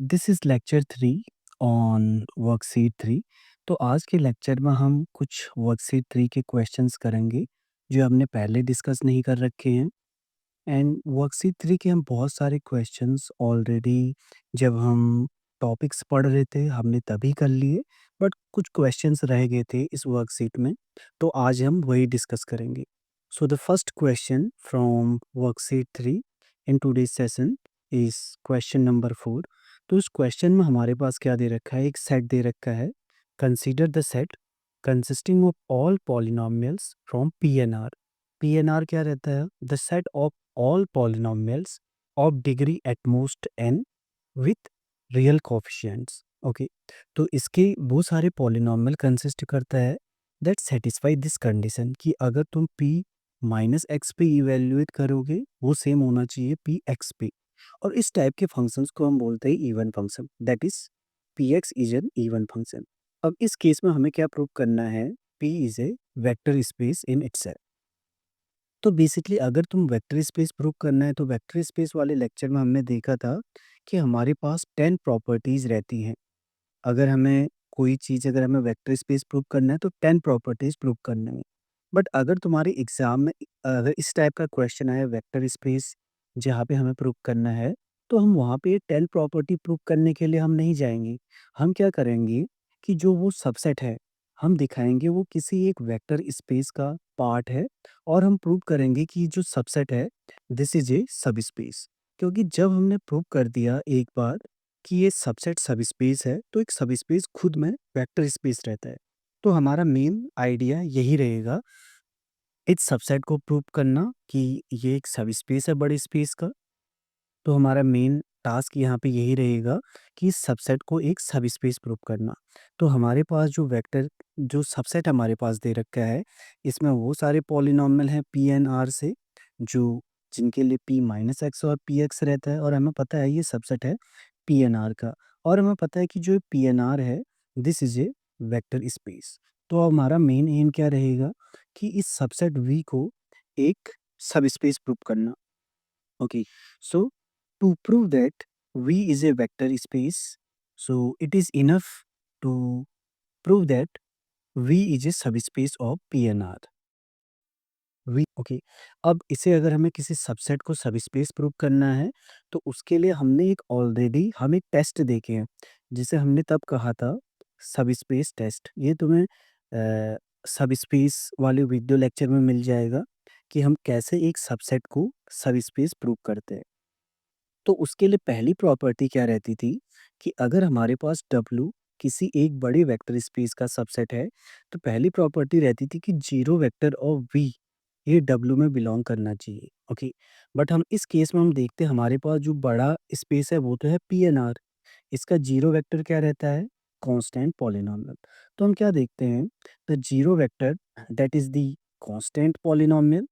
This is lecture 3 on worksheet 3। तो आज के लेक्चर में हम कुछ वर्कशीट 3 के क्वेश्चंस करेंगे, जो हमने पहले डिस्कस नहीं कर रखे हैं। एंड वर्कशीट 3 के हम बहुत सारे क्वेश्चंस ऑलरेडी जब हम टॉपिक्स पढ़ रहे थे, हमने तभी कर लिए, बट कुछ क्वेश्चंस रह गए थे इस वर्कशीट में, तो आज हम वही डिस्कस करेंगे। So the first question from worksheet 3 in today's session is question number 4। तो इस क्वेश्चन में हमारे पास क्या दे रखा है, एक सेट दे रखा है। Consider the set consisting of all polynomials from PNR. PNR क्या रहता है? The set of all polynomials of degree at most n with real coefficients। Okay, तो इसके वो सारे पॉलिनॉमियल कंसिस्ट करता है दैट सेटिस्फाई दिस कंडीशन कि अगर तुम p माइनस एक्स पे इवेल्युएट करोगे, वो सेम होना चाहिए p x पे। और इस टाइप के फंक्शंस को हम बोलते हैं even function, that is P x is an even function. अब इस केस में हमें क्या प्रूव करना है? p is a vector space in itself. तो बेसिकली अगर तुम वेक्टर स्पेस प्रूव करना है, तो वेक्टर स्पेस वाले लेक्चर में हमने देखा था कि हमारे पास 10 प्रॉपर्टीज रहती हैं। अगर हमें कोई चीज़, अगर हमें वेक्टर स्पेस प्रूव करना है तो 10 प्रॉपर्टीज प्रूव करना है। बट अगर तुम्हारे एग्जाम में अगर इस टाइप का क्वेश्चन आए वेक्टर स्पेस जहाँ पे हमें प्रूव करना है, तो हम वहाँ पे 10 प्रॉपर्टी प्रूव करने के लिए हम नहीं जाएंगे। हम क्या करेंगे कि जो वो सबसेट है, हम दिखाएंगे वो किसी एक वेक्टर स्पेस का पार्ट है, और हम प्रूव करेंगे कि जो सबसेट है दिस इज ए सब स्पेस। क्योंकि जब हमने प्रूव कर दिया एक बार कि ये सबसेट सब स्पेस है, तो एक सब स्पेस खुद में वेक्टर स्पेस रहता है। तो हमारा मेन आइडिया यही रहेगा इस सबसेट को प्रूव करना कि ये एक सब स्पेस है बड़े स्पेस का। तो हमारा मेन टास्क यहाँ पे यही रहेगा कि इस सबसेट को एक सब स्पेस प्रूव करना। तो हमारे पास जो वेक्टर, जो सबसेट हमारे पास दे रखा है, इसमें वो सारे पॉलिनॉमियल हैं पी एन आर से, जो जिनके लिए पी माइनस एक्स और पी एक्स रहता है, और हमें पता है ये सबसेट है पी एन आर का। और हमें पता है कि जो पी एन आर है this is a vector space. तो हमारा मेन एम क्या रहेगा कि इस सबसेट वी को एक सब स्पेस प्रूव करना। Okay, so to prove that V is a vector space, so it is enough to prove that V is a subspace of PNR। V okay, अब इसे अगर हमें किसी सबसेट को सबस्पेस प्रूव करना है, तो उसके लिए हमने एक ऑलरेडी हम एक टेस्ट देखे हैं, जिसे हमने तब कहा था सबस्पेस टेस्ट। ये तुम्हें सबस्पेस वाले वीडियो लेक्चर में मिल जाएगा कि हम कैसे एक सबसेट को सबस्पेस प्रूव करते हैं। तो उसके लिए पहली प्रॉपर्टी क्या रहती थी कि अगर हमारे पास W किसी एक बड़े वेक्टर स्पेस का सबसेट है, तो पहली प्रॉपर्टी रहती थी कि जीरो वेक्टर ऑफ V ये W में बिलोंग करना चाहिए। ओके, बट हम इस केस में हम देखते हैं हमारे पास जो बड़ा स्पेस है वो तो है PNR। इसका जीरो वेक्टर क्या रहता है? Constant polynomial. तो हम क्या देखते हैं, the zero vector that is the constant polynomial,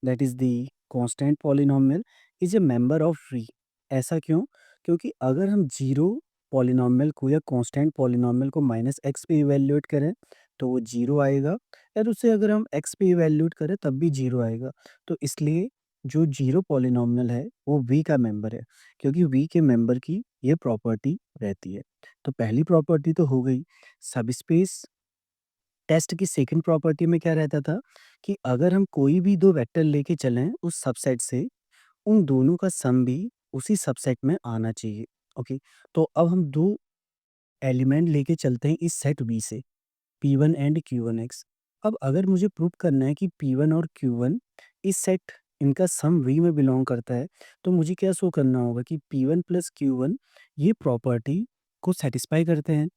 that is the constant polynomial is a member of V। ऐसा क्यों? क्योंकि अगर हम जीरो पॉलिनोमियल को या कांस्टेंट पॉलिनोमियल को माइनस एक्स पे इवेल्युएट करें, तो वो जीरो आएगा, और उसे अगर हम एक्स पे इवेल्युएट करें तब भी जीरो आएगा। तो इसलिए जो जीरो पॉलिनोमियल है वो V का मेंबर है, क्योंकि V के मेंबर की ये प्रॉपर्टी रहती है। तो पहली प्रॉपर्टी तो हो गई। सबस्पेस टेस्ट की सेकंड प्रॉपर्टी में क्या रहता था कि अगर हम कोई भी दो वेक्टर लेके चलें उस सबसेट से, उन दोनों का सम भी उसी सबसेट में आना चाहिए। ओके, तो अब हम दो एलिमेंट लेके चलते हैं इस सेट वी से, P1 एंड Q1x। अब अगर मुझे प्रूव करना है कि P1 और Q1 इस सेट इनका सम V में बिलोंग करता है, तो मुझे क्या शो करना होगा कि P1 प्लस Q1 ये प्रॉपर्टी को सेटिस्फाई करते हैं।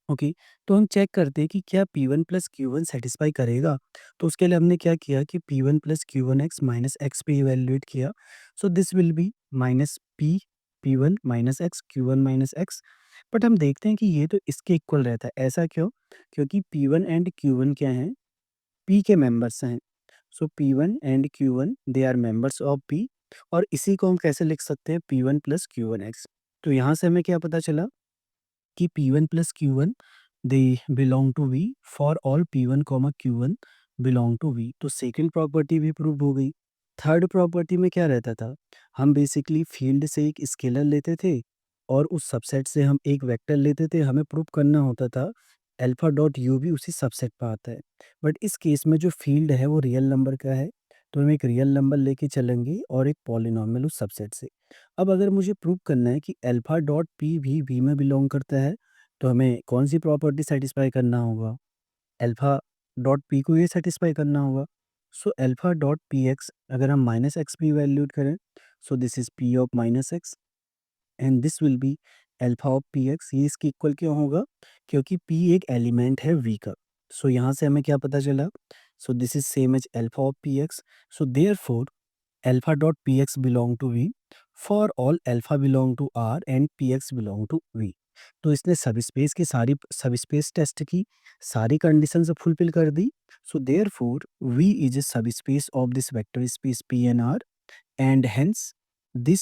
ओके, तो हम चेक करते हैं कि क्या P1 प्लस Q1 सेटिस्फाई करेगा। तो उसके लिए हमने क्या किया कि P1 plus Q1x minus x पे इवेल्युएट किया। So this will B minus P P1 minus x Q1 minus x. But हम देखते हैं कि ये तो इसके इक्वल रहता है। ऐसा क्यों? क्योंकि P1 एंड Q1 क्या हैं? P के मेंबर्स हैं। So P1 and Q1 they are members of P। और इसी को हम कैसे लिख सकते हैं? P1 plus Q1x। तो यहाँ से हमें क्या पता चला कि P1 plus Q1 they belong to V for all P1 comma Q1 belong to V। तो सेकंड प्रॉपर्टी भी प्रूव हो गई। थर्ड प्रॉपर्टी में क्या रहता था? हम बेसिकली फील्ड से एक स्केलर लेते थे, और उस सबसेट से हम एक वेक्टर लेते थे, हमें प्रूव करना होता था अल्फा डॉट यू भी उसी सबसेट में आता है। बट इस केस में जो फील्ड है वो रियल नंबर का है, तो हम एक रियल नंबर लेके चलेंगे और एक पॉलिनॉमियल उस सबसेट से। अब अगर मुझे प्रूव करना है कि अल्फा डॉट पी भी वी में बिलोंग करता है, तो हमें कौन सी प्रॉपर्टी सेटिस्फाई करना होगा? अल्फा डॉट पी को ये सेटिस्फाई करना होगा। So alpha dot P x अगर हम माइनस एक्स भी वैल्यूड करें, सो this is P of minus x and this will be alpha of P x. ये इसकी इक्वल क्यों होगा? क्योंकि पी एक एलिमेंट है वी का। सो यहाँ से हमें क्या पता चला? So this is same as alpha of P X. So therefore alpha dot P X belong to V for all alpha belong to R and P X belong to V. तो इसने सब space की सारी सब space test की, सारी conditions fulfil कर दी। So therefore V is a subspace of this vector space P N R and hence this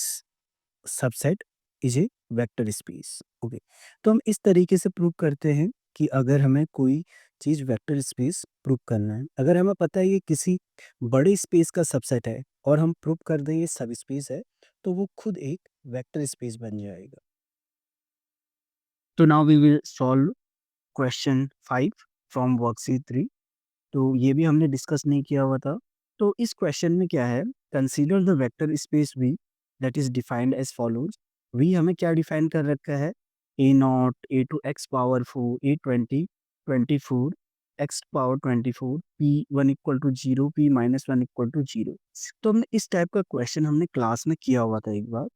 subset is a vector space. Okay, तो हम इस तरीके से प्रूव करते हैं कि अगर हमें कोई चीज वेक्टर स्पेस प्रूव करना है, अगर हमें पता है ये किसी बड़े स्पेस का सबसेट है और हम प्रूव कर दें ये सब स्पेस है, तो वो खुद एक वेक्टर स्पेस बन जाएगा। तो now we will solve question 5 from worksheet 3। तो ये भी हमने डिस्कस नहीं किया हुआ था। तो इस क्वेश्चन में क्या है, consider the vector space V that is defined as follows. V हमें क्या डिफाइन कर रखा है? A naught a two x power 4 a 24 x power 24 p one equal to zero p minus one equal to zero. तो हमने इस type का क्वेश्चन हमने क्लास में किया हुआ था एक बार।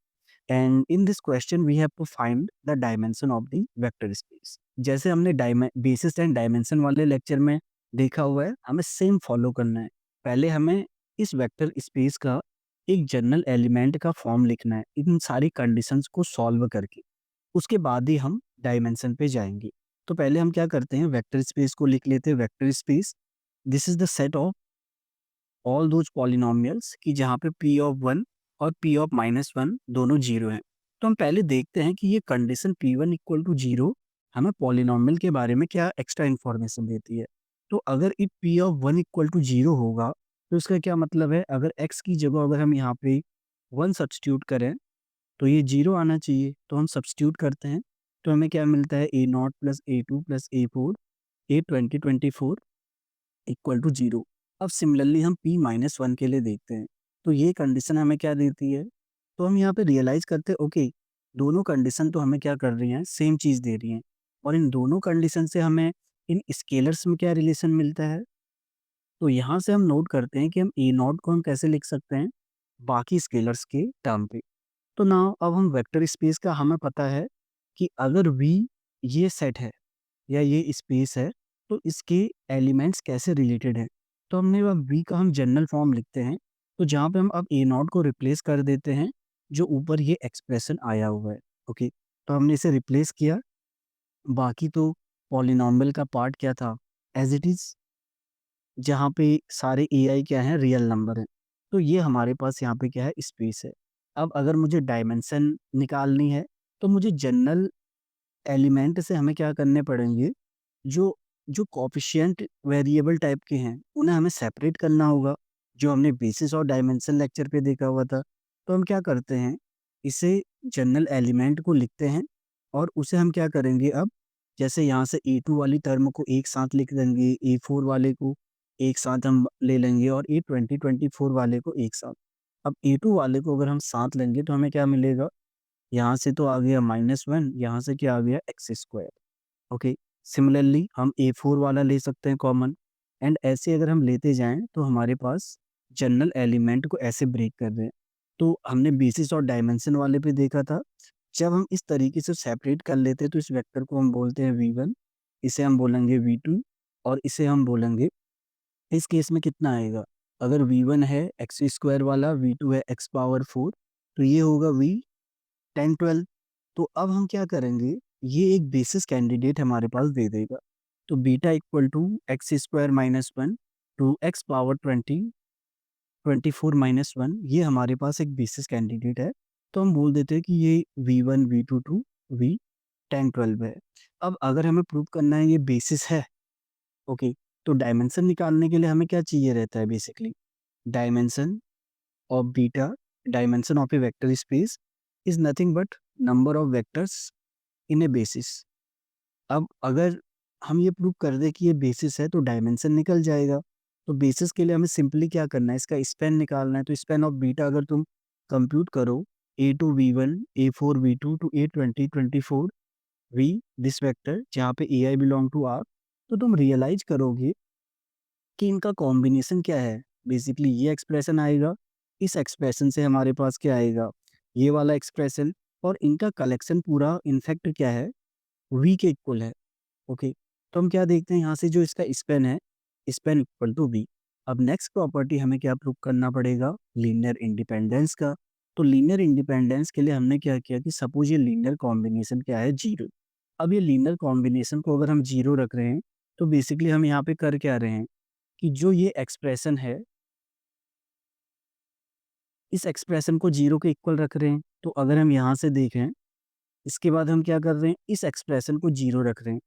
And in this question we have to find the dimension of the vector space. जैसे हमने बेसिस एंड डायमेंशन वाले लेक्चर में देखा हुआ है, हमें सेम फॉलो करना है। पहले हमें इस वेक्टर स्पेस का एक जनरल एलिमेंट का फॉर्म लिखना है इन सारी कंडीशंस को सॉल्व करके, उसके बाद ही हम डायमेंशन पे जाएंगे। तो पहले हम क्या करते हैं, वेक्टर स्पेस को लिख लेते हैं। Vector space this is the set of all those polynomials कि जहाँ पे पी ऑफ वन और पी ऑफ माइनस वन दोनों जीरो हैं। तो हम पहले देखते हैं कि ये condition P one equal to zero हमें पॉलिनोमियल के बारे में क्या एक्स्ट्रा इन्फॉर्मेशन देती है। तो अगर if P of one equal to zero होगा, तो इसका क्या मतलब है, अगर एक्स की जगह अगर हम यहाँ पे वन सब्सटीट्यूट करें तो ये जीरो आना चाहिए। तो हम सब्सटीट्यूट करते हैं, तो हमें क्या मिलता है, a naught plus a two plus a four a 2024 equal to zero. अब सिमिलरली हम p माइनस वन के लिए देखते हैं, तो ये कंडीशन हमें क्या देती है। तो हम यहाँ पे रियलाइज करते हैं ओके, दोनों कंडीशन तो हमें क्या कर रही हैं, सेम चीज़ दे रही हैं। और इन दोनों कंडीशन से हमें इन स्केलर्स में क्या रिलेशन मिलता है। तो यहाँ से हम नोट करते हैं कि हम ए नॉट को हम कैसे लिख सकते हैं, बाकी स्केलर्स के टर्म पे। तो ना अब हम वेक्टर स्पेस का हमें पता है कि अगर v ये सेट है या ये स्पेस है, तो इसके एलिमेंट्स कैसे रिलेटेड हैं। तो हमने अब वी का हम जनरल फॉर्म लिखते हैं, तो जहाँ पे हम अब ए नॉट को रिप्लेस कर देते हैं जो ऊपर ये एक्सप्रेशन आया हुआ है। ओके, तो हमने इसे रिप्लेस किया, बाकी तो पॉलिनॉमियल का पार्ट क्या था, एज इट इज, जहाँ पे सारे ए आई क्या हैं, रियल नंबर हैं। तो ये हमारे पास यहाँ पे क्या है, स्पेस है। अब अगर मुझे डायमेंशन निकालनी है, तो मुझे जनरल एलिमेंट से हमें क्या करने पड़ेंगे, जो जो कोएफिशिएंट वेरिएबल टाइप के हैं उन्हें हमें सेपरेट करना होगा, जो हमने बेसिस और डायमेंशन लेक्चर पे देखा हुआ था। तो हम क्या करते हैं, इसे जनरल एलिमेंट को लिखते हैं और उसे हम क्या करेंगे, अब जैसे यहाँ से ए टू वाली टर्म को एक साथ लिख देंगे, ए फोर वाले को एक साथ हम ले लेंगे और ए 2024 वाले को एक साथ। अब ए टू वाले को अगर हम साथ लेंगे तो हमें क्या मिलेगा, यहाँ से तो आ गया माइनस वन, यहाँ से क्या आ गया, एक्स स्क्वायर। ओके, सिमिलरली हम ए फोर वाला ले सकते हैं कॉमन, एंड ऐसे अगर हम लेते जाएं तो हमारे पास जनरल एलिमेंट को ऐसे ब्रेक कर रहे हैं। तो हमने बेसिस और डायमेंशन वाले पे देखा था, जब हम इस तरीके से सेपरेट कर लेते हैं तो इस वेक्टर को हम बोलते हैं वी वन, इसे हम बोलेंगे वी टू, और इसे हम बोलेंगे, इस केस में कितना आएगा, अगर वी वन है एक्स स्क्वायर वाला, वी टू है एक्स पावर फोर, तो ये होगा वी 10 12। तो अब हम क्या करेंगे, ये एक बेसिस कैंडिडेट हमारे पास दे देगा। तो beta equal to X square minus one to x power 24 minus one, ये हमारे पास एक बेसिस कैंडिडेट है। तो हम बोल देते हैं कि ये V one V two to V 10 12 है। अब अगर हमें प्रूव करना है ये बेसिस है, ओके, तो डायमेंशन निकालने के लिए हमें क्या चाहिए रहता है, basically dimension of beta, dimension of A vector space is nothing but number of vectors in A basis. अब अगर हम ये प्रूव कर दें कि ये बेसिस है तो डायमेंशन निकल जाएगा। तो बेसिस के लिए हमें सिंपली क्या करना है, इसका स्पैन निकालना है। तो स्पैन ऑफ बीटा अगर तुम कंप्यूट करो, A2 V1 A4 V2 to A20 24 V this vector, जहाँ पे AI बिलोंग टू R, तो तुम रियलाइज करोगे कि इनका कॉम्बिनेशन क्या है। बेसिकली ये एक्सप्रेशन आएगा, इस एक्सप्रेशन से हमारे पास क्या आएगा, ये वाला एक्सप्रेशन, और इनका कलेक्शन पूरा इनफैक्ट क्या है, V के इक्वल है। ओके, तो हम क्या देखते हैं यहाँ से, जो इसका स्पेन है, स्पेन इक्वल टू V। अब नेक्स्ट प्रॉपर्टी हमें क्या प्रूव करना पड़ेगा, लीनियर इंडिपेंडेंस का। तो लीनियर इंडिपेंडेंस के लिए हमने क्या किया कि सपोज ये लीनियर कॉम्बिनेशन क्या है, जीरो। अब ये लीनियर कॉम्बिनेशन को अगर हम जीरो रख रहे हैं, तो बेसिकली हम यहाँ पे कर क्या रहे हैं कि जो ये एक्सप्रेशन है, इस एक्सप्रेशन को जीरो के इक्वल रख रहे हैं। तो अगर हम यहाँ से देखें, इसके बाद हम क्या कर रहे हैं, इस एक्सप्रेशन को जीरो रख रहे हैं।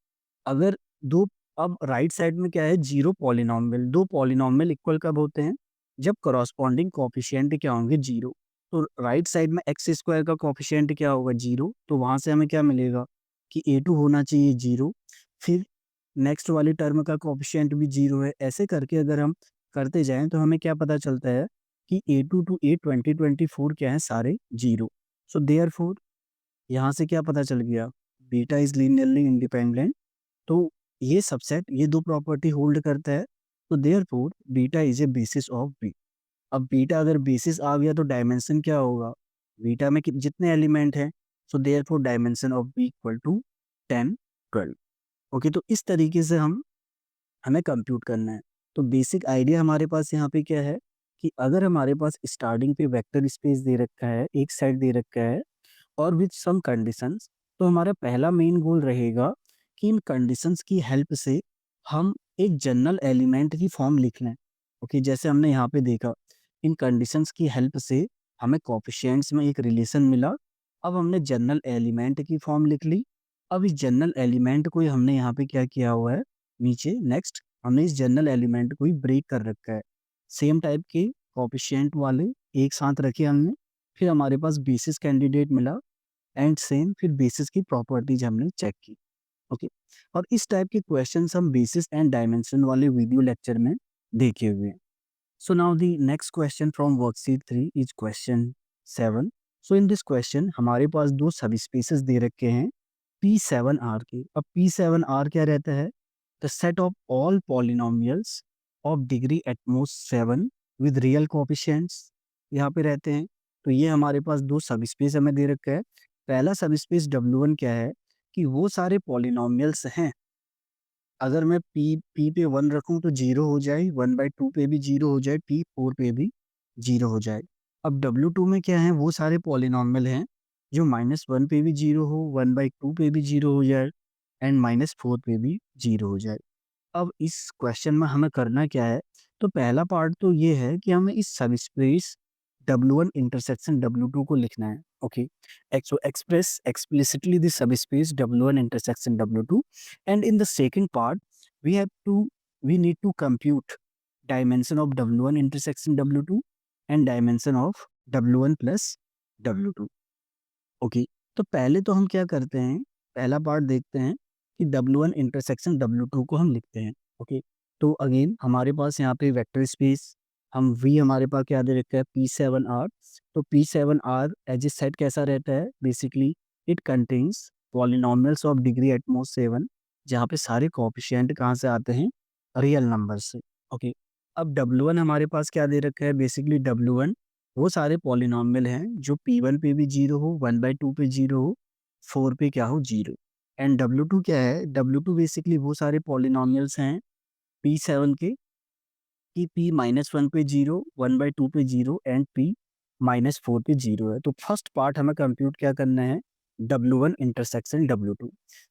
अगर दो, अब राइट साइड में क्या है, जीरो पॉलिनॉमियल, दो पॉलिनॉमियल इक्वल कब होते हैं, जब करॉस्पॉन्डिंग कोफिशिएंट क्या होंगे, जीरो। तो राइट साइड में एक्स स्क्वायर का कोफिशिएंट क्या होगा, जीरो। तो वहां से हमें क्या मिलेगा कि A2 होना चाहिए जीरो। फिर नेक्स्ट वाली टर्म का कोफिशिएंट भी जीरो है। ऐसे करके अगर हम करते जाएं तो हमें क्या पता चलता है कि A2 टू A20 24 क्या है, सारे जीरो। सो देयरफॉर यहाँ से क्या पता चल गया, बीटा इज लीनियरली इंडिपेंडेंट। तो ये सबसेट ये दो प्रॉपर्टी होल्ड करता है। तो therefore beta is a basis of B. अब बीटा अगर बेसिस आ गया तो डायमेंशन क्या होगा, बीटा में जितने एलिमेंट हैं, so therefore dimension of B equal to 10 12। Okay, तो इस तरीके से हमें कंप्यूट करना है। तो बेसिक आइडिया हमारे पास यहाँ पे क्या है कि अगर हमारे पास स्टार्टिंग पे वेक्टर स्पेस दे रखा है, एक साइड दे रखा है, और विथ सम कंडीशंस, तो हमारा पहला मेन गोल रहेगा कि इन कंडीशंस की हेल्प से हम एक जनरल एलिमेंट की फॉर्म लिख लें। ओके, जैसे हमने यहाँ पे देखा, इन कंडीशंस की हेल्प से हमें कोफिशिएंट्स में एक रिलेशन मिला। अब हमने जनरल एलिमेंट की फॉर्म लिख ली। अब इस जनरल एलिमेंट को ही हमने यहाँ पे क्या किया हुआ है, नीचे नेक्स्ट हमने इस जनरल एलिमेंट को ही ब्रेक कर रखा है। सेम टाइप के कोफिशिएंट वाले एक साथ रखे हमने, फिर हमारे पास बेसिस कैंडिडेट मिला, एंड सेम फिर बेसिस की प्रॉपर्टीज हमने चेक की। ओके, और इस टाइप के क्वेश्चंस हम बेसिस एंड डायमेंशन वाले वीडियो लेक्चर में देखे हुए हैं। So now the next question from worksheet 3 is question 7। So in this question हमारे पास दो सब स्पेसेस दे रखे हैं P7R के। अब P7R क्या रहता है, the set of all polynomials of degree at most 7 with real coefficients यहाँ पे रहते हैं। तो ये हमारे पास दो सब स्पेस हमें दे रखा है। पहला सब स्पेस W1 क्या है कि वो सारे पॉलिनोमियल्स हैं, अगर मैं पी पे 1 रखूं तो जीरो हो जाए, 1/2 पे भी जीरो हो जाए, P4 पे भी जीरो हो जाए। अब W2 में क्या है, वो सारे पॉलिनोमियल हैं जो -1 पे भी जीरो हो, 1/2 पे भी जीरो हो जाए, एंड -4 पे भी जीरो हो जाए। अब इस क्वेश्चन में हमें करना क्या है, तो पहला पार्ट तो ये है कि हमें इस सबस्पेस W1 इंटरसेक्शन W2 को लिखना है। Okay, so express explicitly the subspace W1 intersection W2, and in the second part we need to compute dimension of W1 intersection W2 and dimension of W1 plus W2। Okay, तो पहले तो हम क्या करते हैं, पहला पार्ट देखते हैं कि W1 इंटरसेक्शन W2 को हम लिखते हैं। ओके, तो अगेन हमारे पास यहाँ पे वेक्टर स्पेस, हम V हमारे पास क्या दे रखा है, P7R। तो P7R एज ए सेट कैसा रहता है, basically it contains polynomials of degree at most 7, जहाँ पे सारे कोएफिशिएंट कहाँ से आते हैं, रियल नंबर से। ओके, अब W1 हमारे पास क्या दे रखा है, बेसिकली W1 वो सारे पॉलिनोमियल हैं जो P1 पे भी जीरो हो, 1/2 पे जीरो हो, 4 पे क्या हो, जीरो। एंड W2 क्या है, W2 बेसिकली वो सारे पॉलिनोमियल्स हैं P7 के कि P-1 पे जीरो, 1/2 पे जीरो, एंड P-4 पे जीरो है। तो फर्स्ट पार्ट हमें कंप्यूट क्या करना है, W1 इंटरसेक्शन W2।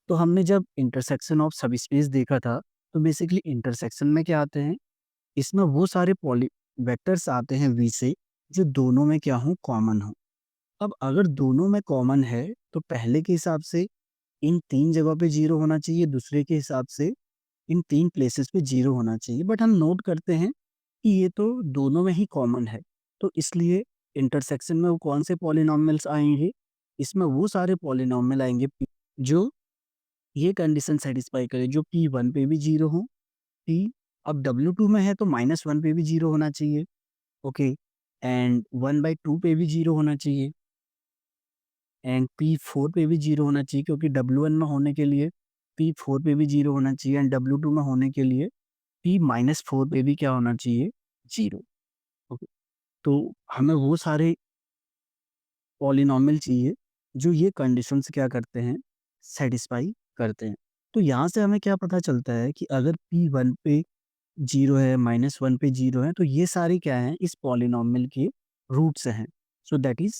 तो हमने जब इंटरसेक्शन ऑफ सबस्पेस देखा था, तो बेसिकली इंटरसेक्शन में क्या आते हैं, इसमें वो सारे पॉली वेक्टर्स आते हैं V से जो दोनों में क्या हो, कॉमन हो। अब अगर दोनों में कॉमन है तो पहले के हिसाब से इन तीन जगह पे जीरो होना चाहिए, दूसरे के हिसाब से इन तीन प्लेसेस पे जीरो होना चाहिए। बट हम नोट करते हैं कि ये तो दोनों में ही कॉमन है, तो इसलिए इंटरसेक्शन में वो कौन से पॉलिनोमियल्स आएंगे, इसमें वो सारे पॉलिनॉमियल आएँगे जो ये कंडीशन सैटिस्फाई करे, जो P1 पे भी 0 हो, P अब W2 में है तो -1 पे भी 0 होना चाहिए, ओके, एंड 1/2 पे भी 0 होना चाहिए, एंड P4 पे भी 0 होना चाहिए, क्योंकि W1 में होने के लिए P4 पे भी 0 होना चाहिए, एंड W2 में होने के लिए P-4 पे भी क्या होना चाहिए? 0, ओके। तो हमें वो सारे पॉलिनॉमियल चाहिए जो ये कंडीशंस क्या करते हैं, सैटिस्फाई करते हैं। तो यहाँ से हमें क्या पता चलता है कि अगर P1 पे 0 है, -1 पे 0 है, तो ये सारे क्या हैं, इस पॉलिनॉमियल के रूट्स हैं। So that is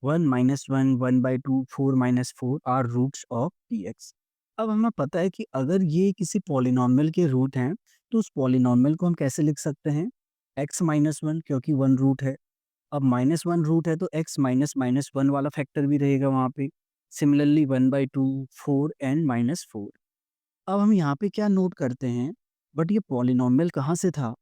1 -1, 1/2, 4 -4 are roots of Px। अब हमें पता है कि अगर ये किसी पॉलिनॉमियल के रूट हैं, तो उस पॉलिनॉमियल को हम कैसे लिख सकते हैं? x-1, क्योंकि 1 रूट है। अब -1 रूट है तो x -1 वाला फैक्टर भी रहेगा वहाँ पे। Similarly 1/2, 4 and -4। अब हम यहाँ पे क्या नोट करते हैं, बट ये पॉलिनॉमियल कहाँ से था?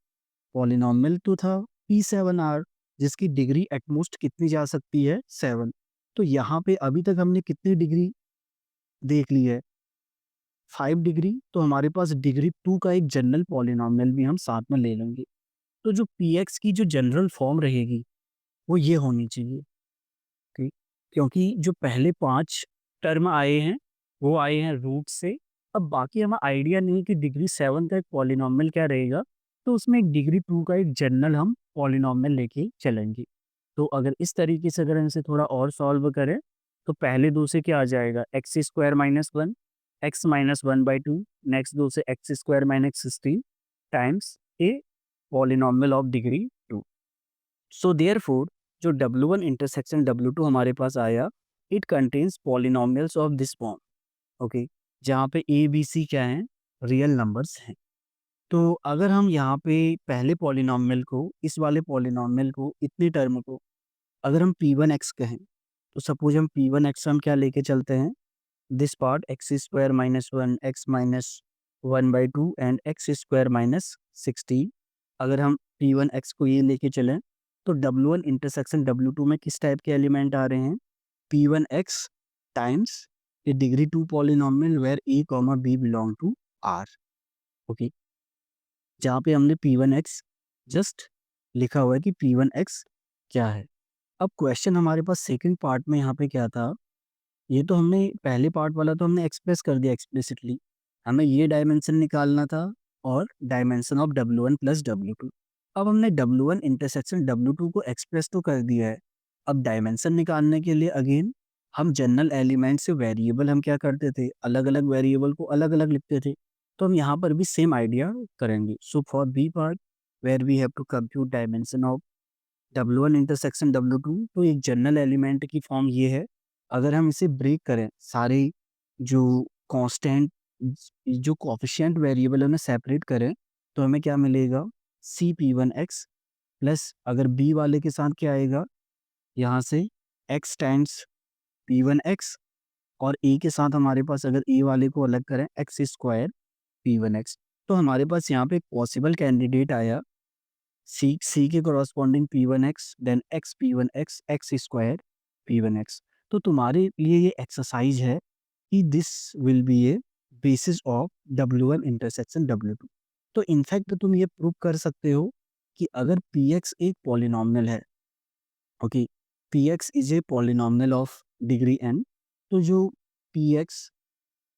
पॉलिनॉमियल तो था P7R, जिसकी डिग्री एट मोस्ट कितनी जा सकती है? 7। तो यहाँ पे अभी तक हमने कितनी डिग्री देख ली है? 5 डिग्री। तो हमारे पास डिग्री 2 का एक जनरल पॉलिनॉमियल भी हम साथ में ले लेंगे। तो जो Px की जो जनरल फॉर्म रहेगी, वो ये होनी चाहिए। ओके, क्योंकि जो पहले 5 टर्म आए हैं, वो आए हैं रूट से। अब बाकी हमें आइडिया नहीं है कि डिग्री 7 का एक पॉलिनॉमियल क्या रहेगा, तो उसमें एक डिग्री 2 का एक जनरल हम पॉलिनॉमियल लेके चलेंगे। तो अगर इस तरीके से अगर हम इसे थोड़ा और सॉल्व करें, तो पहले 2 से क्या आ जाएगा, x square minus 1, x minus 1/2, next 2 से x square minus 16 times A polynomial of degree 2। So therefore जो W1 इंटरसेक्शन W2 हमारे पास आया, it contains polynomials of this form, okay, जहाँ पे ए बी सी क्या हैं, रियल नंबर्स हैं। तो अगर हम यहाँ पे पहले पॉलिनॉमियल को, इस वाले पॉलिनॉमियल को, इतने टर्म को अगर हम P1x कहें, तो सपोज हम P1x हम क्या लेके चलते हैं, this part x square minus 1, x minus 1/2 and x square minus 16। अगर हम P1x को ये लेके चलें, तो W1 इंटरसेक्शन W2 में किस टाइप के एलिमेंट आ रहे हैं, P1x times a degree 2 polynomial where a comma b belong to R, okay, जहाँ पे हमने P1x जस्ट लिखा हुआ है कि P1x क्या है। अब क्वेश्चन हमारे पास सेकंड पार्ट में यहाँ पे क्या था, ये तो हमने पहले पार्ट वाला तो हमने एक्सप्रेस कर दिया एक्सप्लिसिटली। हमें ये डायमेंशन निकालना था और dimension of W1 plus W2। अब हमने W1 इंटरसेक्शन W2 को एक्सप्रेस तो कर दिया है। अब डायमेंशन निकालने के लिए अगेन हम जनरल एलिमेंट से वेरिएबल हम क्या करते थे, अलग-अलग वेरिएबल को अलग-अलग लिखते थे। तो हम यहाँ पर भी सेम आइडिया करेंगे। So for B part where we have to compute dimension of W1 intersection W2, तो एक जनरल एलिमेंट की फॉर्म ये है। अगर हम इसे ब्रेक करें, सारे जो कांस्टेंट, जो कोएफिशिएंट वेरिएबल है उन्हें सेपरेट करें, तो हमें क्या मिलेगा, CP1x प्लस अगर बी वाले के साथ क्या आएगा, यहाँ से x टाइम्स P1x, और ए के साथ हमारे पास अगर ए वाले को अलग करें, एक्स स्क्वायर P1x। तो हमारे पास यहाँ पे एक पॉसिबल कैंडिडेट आया, सी के corresponding P1x then X P1x X square P1x। तो तुम्हारे लिए ये एक्सरसाइज है कि this will be a basis of W1 intersection W2। तो इनफैक्ट तुम ये प्रूव कर सकते हो कि अगर Px एक पॉलिनॉमियल है, okay, Px is a polynomial of degree n, तो जो Px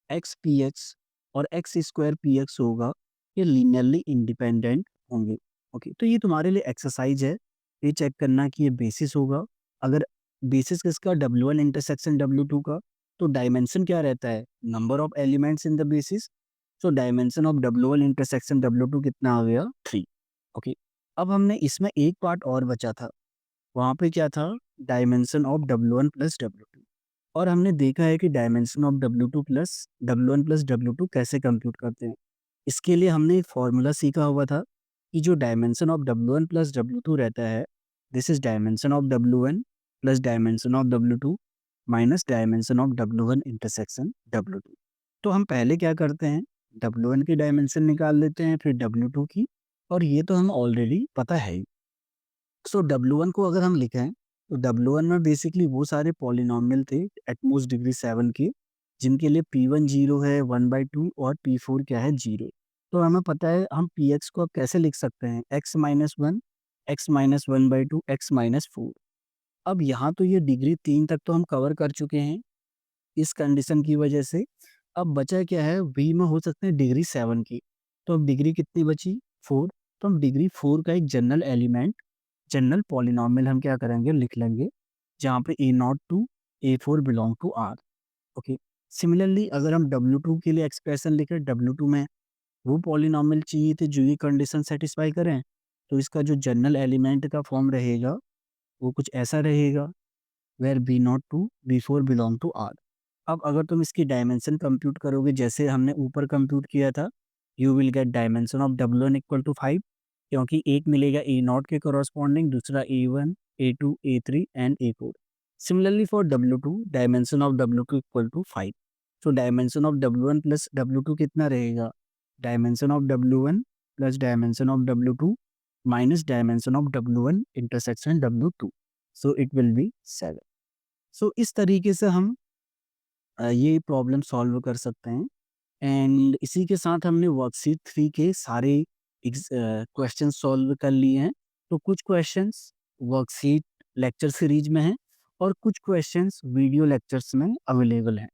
एक्स Px और एक्स स्क्वायर Px होगा, ये लीनियरली इंडिपेंडेंट होंगे, ओके। तो ये तुम्हारे लिए एक्सरसाइज है, ये चेक करना कि ये बेसिस होगा। अगर बेसिस किसका, W1 इंटरसेक्शन W2 का, तो डायमेंशन क्या रहता है, number of elements in the basis. So dimension of W1 intersection W2 कितना आ गया, 3, ओके। अब हमने इसमें एक पार्ट और बचा था, वहाँ पे क्या था, dimension of W1 plus W2। और हमने देखा है कि dimension of W1 plus W2 कैसे कंप्यूट करते हैं। इसके लिए हमने एक फॉर्मूला सीखा हुआ था कि जो dimension of W1 plus W2 रहता है, this is dimension of W1 plus dimension of W2 minus dimension of W1 intersection W2। तो हम पहले क्या करते हैं, W1 की डायमेंशन निकाल लेते हैं, फिर W2 की, और ये तो हम ऑलरेडी पता है ही। सो W1 को अगर हम लिखें, तो W1 में बेसिकली वो सारे पॉलिनॉमियल थे एट मोस्ट डिग्री 7 के, जिनके लिए P1 0 है 1/2 और P4 क्या है 0। तो हमें पता है हम Px को अब कैसे लिख सकते हैं x-1, x-1/2, x-4। अब यहाँ तो ये डिग्री 3 तक तो हम कवर कर चुके हैं इस कंडीशन की वजह से। अब बचा क्या है, V में हो सकते हैं डिग्री 7 की। तो अब डिग्री कितनी बची? 4। तो हम डिग्री 4 का एक जनरल एलिमेंट, जनरल पॉलिनॉमियल हम क्या करेंगे, लिख लेंगे, जहाँ पे A0 to A4 belong to R। Okay. Similarly अगर हम W2 के लिए एक्सप्रेशन लिखें, W2 में वो पॉलिनॉमियल चाहिए थे जो ये कंडीशन सेटिस्फाई करें, तो इसका जो जनरल एलिमेंट का फॉर्म रहेगा वो कुछ ऐसा रहेगा, where B0 to B4 belong to R। अब अगर तुम इसकी डायमेंशन कंप्यूट करोगे जैसे हमने ऊपर कंप्यूट किया था, you will get dimension of W1 equal to 5, क्योंकि एक मिलेगा A0 के कॉरस्पॉन्डिंग, दूसरा A1, A2, A3 and A4। Similarly for W2, dimension of W2 equal to 5। So dimension of W1 plus W2 कितना रहेगा? Dimension of W1 plus dimension of W2 minus dimension of W1 intersection W2। So it will be 7। सो इस तरीके से हम ये problem solve कर सकते हैं। एंड इसी के साथ हमने वर्कशीट 3 के सारे क्वेश्चन सॉल्व कर लिए हैं। तो कुछ क्वेश्चंस वर्कशीट लेक्चर सीरीज में हैं और कुछ क्वेश्चंस वीडियो लेक्चर्स में अवेलेबल हैं।